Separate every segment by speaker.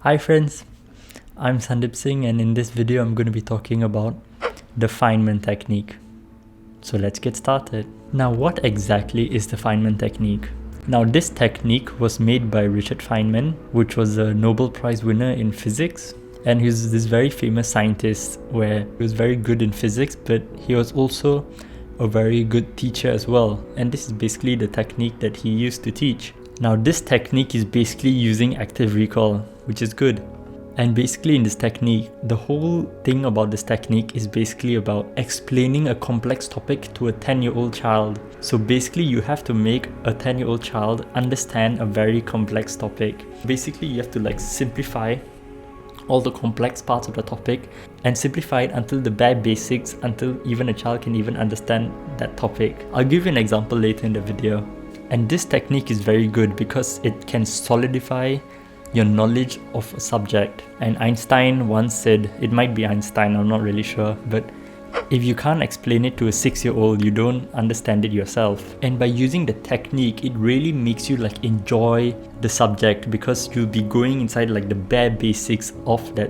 Speaker 1: Hi friends, I'm Sandeep Singh, and in this video I'm going to be talking about the Feynman Technique. So let's get started. Now, what exactly is the Feynman Technique? Now, this technique was made by Richard Feynman, which was a Nobel Prize winner in physics. And he's this very famous scientist where he was very good in physics, but he was also a very good teacher as well. And this is basically the technique that he used to teach. Now, this technique is basically using active recall, which is good. And basically in this technique, the whole thing about this technique is basically about explaining a complex topic to a 10-year-old child. So basically you have to make a 10-year-old child understand a very complex topic. Basically you have to simplify all the complex parts of the topic and simplify it until the bare basics, until even a child can even understand that topic. I'll give you an example later in the video. And this technique is very good because it can solidify your knowledge of a subject. And Einstein once said, it might be Einstein, I'm not really sure, but if you can't explain it to a 6-year-old, you don't understand it yourself. And by using the technique, it really makes you enjoy the subject because you'll be going inside the bare basics of that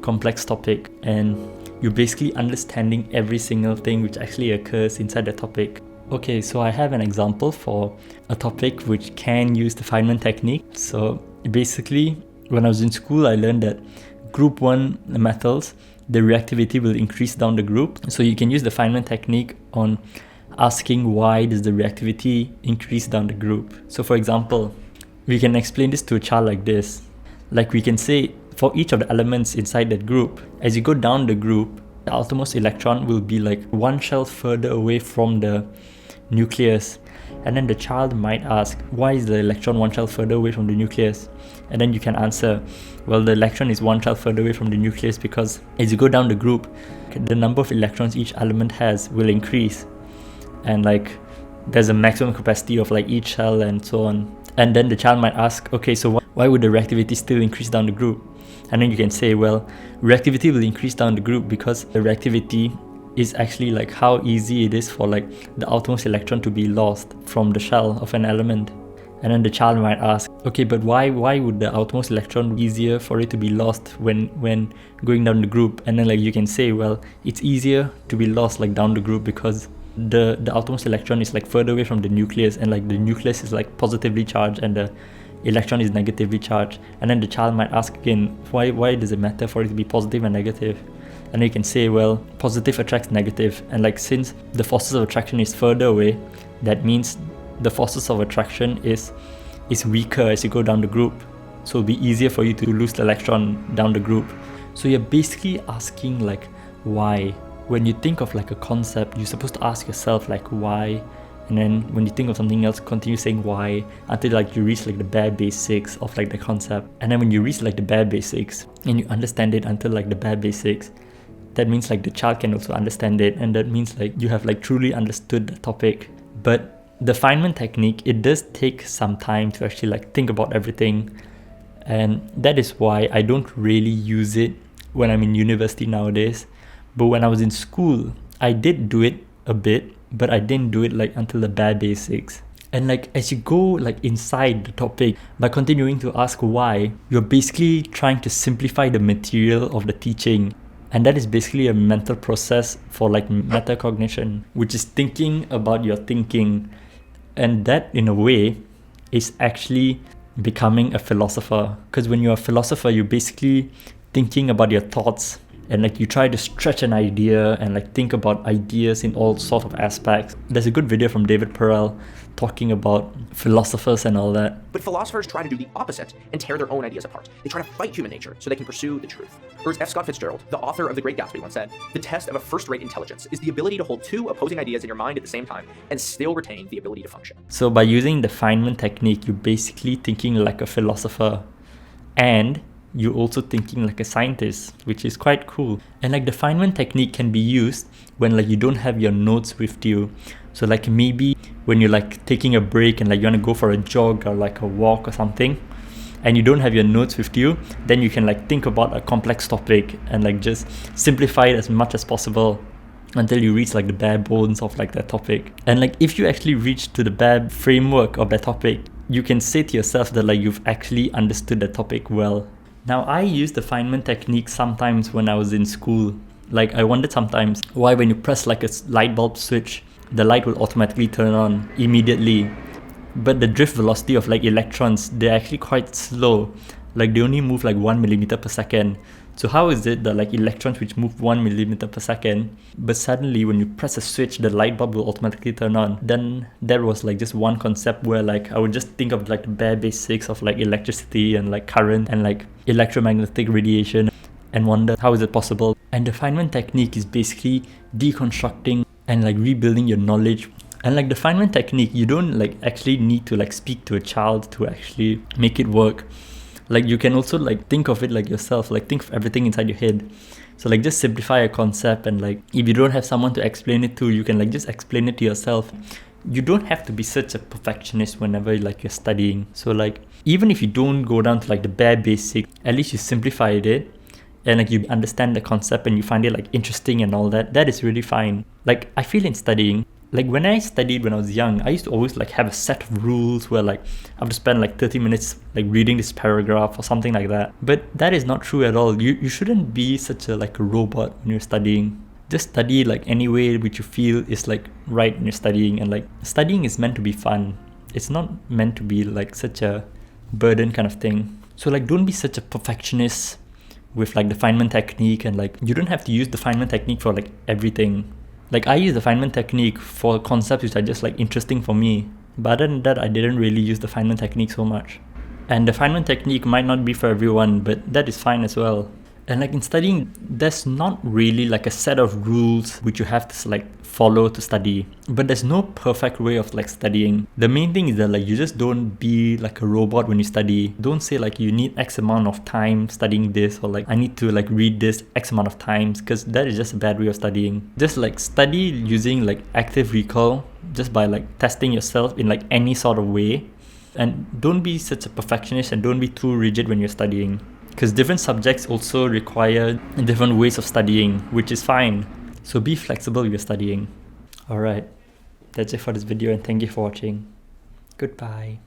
Speaker 1: complex topic, and you're basically understanding every single thing which actually occurs inside the topic. Okay, so I have an example for a topic which can use the Feynman technique. So basically, when I was in school, I learned that group 1 metals, the reactivity will increase down the group. So you can use the Feynman technique on asking why does the reactivity increase down the group. So for example, we can explain this to a child like this. We can say for each of the elements inside that group, as you go down the group, the outermost electron will be one shell further away from the nucleus. And then the child might ask, why is the electron one shell further away from the nucleus? And then you can answer, well, the electron is one shell further away from the nucleus because as you go down the group, the number of electrons each element has will increase. And there's a maximum capacity of each shell and so on. And then the child might ask, okay, so why would the reactivity still increase down the group? And then you can say, well, reactivity will increase down the group because the reactivity is actually how easy it is for the outermost electron to be lost from the shell of an element. And then the child might ask, okay, but why would the outermost electron be easier for it to be lost when going down the group? And then you can say, well, it's easier to be lost down the group because the outermost electron is further away from the nucleus, and the nucleus is positively charged and the electron is negatively charged. And then the child might ask again, why does it matter for it to be positive and negative? And you can say, well, positive attracts negative, and since the forces of attraction is further away, that means the forces of attraction is weaker as you go down the group. So it'll be easier for you to lose the electron down the group. So you're basically asking why. When you think of a concept, you're supposed to ask yourself why. And then when you think of something else, continue saying why until you reach the bare basics of the concept. And then when you reach the bare basics and you understand it until the bare basics, that means the child can also understand it, and that means you have truly understood the topic. But the Feynman technique, it does take some time to actually think about everything, and that is why I don't really use it when I'm in university nowadays. But when I was in school, I did do it a bit, but I didn't do it until the bare basics. And as you go inside the topic, by continuing to ask why, you're basically trying to simplify the material of the teaching. And that is basically a mental process for metacognition, which is thinking about your thinking. And that, in a way, is actually becoming a philosopher. Because when you're a philosopher, you're basically thinking about your thoughts, and you try to stretch an idea and think about ideas in all sorts of aspects. There's a good video from David Perel talking about philosophers and all that.
Speaker 2: But philosophers try to do the opposite and tear their own ideas apart. They try to fight human nature so they can pursue the truth. Or as F. Scott Fitzgerald, the author of The Great Gatsby, once said, the test of a first-rate intelligence is the ability to hold two opposing ideas in your mind at the same time and still retain the ability to function.
Speaker 1: So by using the Feynman technique, you're basically thinking like a philosopher, and you're also thinking like a scientist, which is quite cool. And the Feynman technique can be used when you don't have your notes with you. So maybe when you're taking a break and you want to go for a jog or a walk or something, and you don't have your notes with you, then you can think about a complex topic and just simplify it as much as possible until you reach the bare bones of that topic. And if you actually reach to the bare framework of that topic, you can say to yourself that you've actually understood the topic well. Now, I used the Feynman technique sometimes when I was in school. Like, I wondered sometimes why when you press like a light bulb switch, the light will automatically turn on immediately. But the drift velocity of like electrons, they're actually quite slow. Like, they only move like 1 millimeter per second. So how is it that like electrons which move 1 millimeter per second, but suddenly when you press a switch, the light bulb will automatically turn on? Then there was like just one concept where like I would just think of like the bare basics of like electricity and like current and like electromagnetic radiation and wonder how is it possible. And the Feynman technique is basically deconstructing and like rebuilding your knowledge. And like the Feynman technique, you don't like actually need to like speak to a child to actually make it work. Like, you can also like think of it like yourself, like think of everything inside your head. So like just simplify a concept, and like if you don't have someone to explain it to, you can like just explain it to yourself. You don't have to be such a perfectionist whenever like you're studying. So like even if you don't go down to like the bare basic, at least you simplified it and like you understand the concept and you find it like interesting and all that. That is really fine. Like, I feel in studying, like when I studied when I was young, I used to always like have a set of rules where like I have to spend like 30 minutes like reading this paragraph or something like that. But that is not true at all. You shouldn't be such a like a robot when you're studying. Just study like any way which you feel is like right when you're studying. And like studying is meant to be fun. It's not meant to be like such a burden kind of thing. So like don't be such a perfectionist with like the Feynman technique, and like you don't have to use the Feynman technique for like everything. Like, I use the Feynman technique for concepts which are just like interesting for me. But other than that, I didn't really use the Feynman technique so much. And the Feynman technique might not be for everyone, but that is fine as well. And like in studying, there's not really like a set of rules which you have to like follow to study. But there's no perfect way of like studying. The main thing is that like you just don't be like a robot when you study. Don't say like you need X amount of time studying this, or like I need to like read this X amount of times, because that is just a bad way of studying. Just like study using like active recall, just by like testing yourself in like any sort of way. And don't be such a perfectionist, and don't be too rigid when you're studying. Because different subjects also require different ways of studying, which is fine. So be flexible with your studying. Alright, that's it for this video, and thank you for watching. Goodbye.